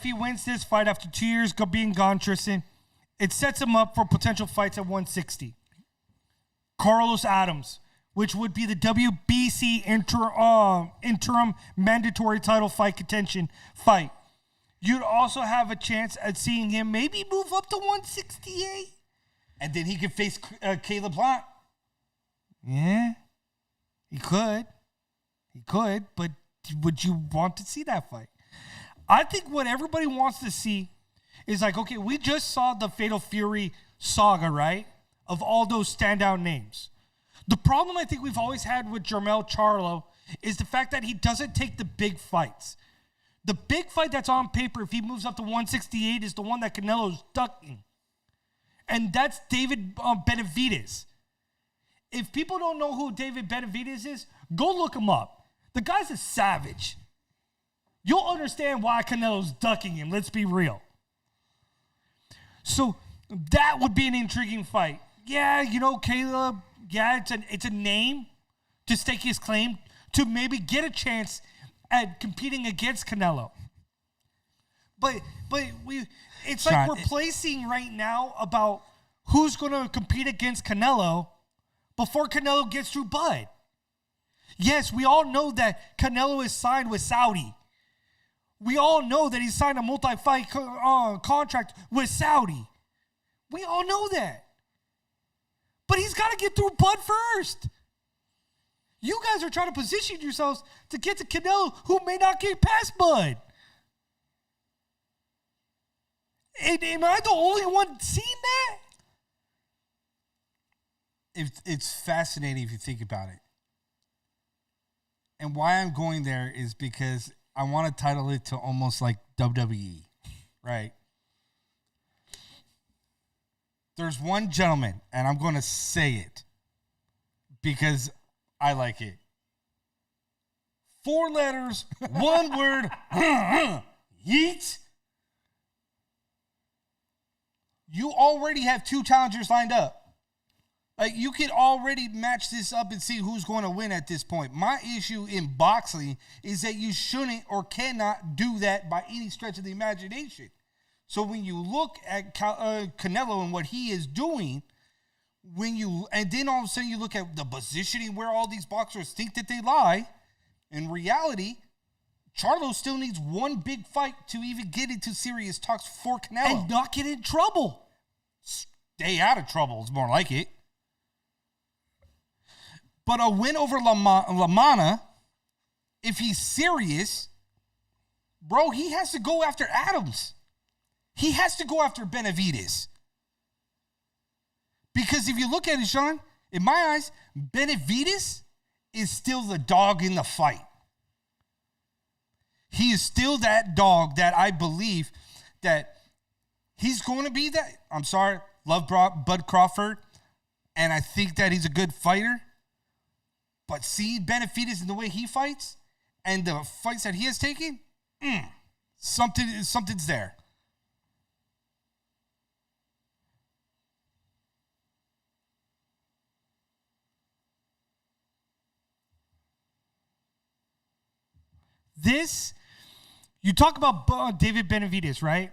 If he wins this fight after 2 years being gone, Tristan, it sets him up for potential fights at 160. Carlos Adams, which would be the WBC interim mandatory title fight contention fight. You'd also have a chance at seeing him maybe move up to 168. And then he could face Caleb Plant. Yeah, he could. He could, but would you want to see that fight? I think what everybody wants to see is like, okay, we just saw the Fatal Fury saga, right? Of all those standout names. The problem I think we've always had with Jermell Charlo is the fact that he doesn't take the big fights. The big fight that's on paper, if he moves up to 168, is the one that Canelo's ducking. And that's David Benavidez. If people don't know who David Benavidez is, go look him up. The guy's a savage. You'll understand why Canelo's ducking him. Let's be real. So that would be an intriguing fight. Yeah, Caleb, yeah, it's a name to stake his claim to maybe get a chance at competing against Canelo. But it's like we're placing right now about who's going to compete against Canelo before Canelo gets through Bud. Yes, we all know that Canelo is signed with Saudi. We all know that he signed a multi-fight contract with Saudi. We all know that. But he's got to get through Bud first. You guys are trying to position yourselves to get to Canelo, who may not get past Bud. Am I the only one seeing that? It's fascinating if you think about it. And why I'm going there is because I want to title it to almost like WWE, right? There's one gentleman, and I'm going to say it because I like it. 4 letters, 1 word, yeet. You already have 2 challengers lined up. Like, you can already match this up and see who's going to win at this point. My issue in boxing is that you shouldn't or cannot do that by any stretch of the imagination. So when you look at Canelo and what he is doing, and then all of a sudden you look at the positioning where all these boxers think that they lie, in reality, Charlo still needs one big fight to even get into serious talks for Canelo. And not get in trouble. Stay out of trouble is more like it. But a win over LaManna, if he's serious, bro, he has to go after Adams. He has to go after Benavidez. Because if you look at it, Sean, in my eyes, Benavidez is still the dog in the fight. He is still that dog that I believe that he's going to be that. I'm sorry, love Bud Crawford, and I think that he's a good fighter. But see Benavidez in the way he fights and the fights that he has taken, something's there. You talk about David Benavidez, right?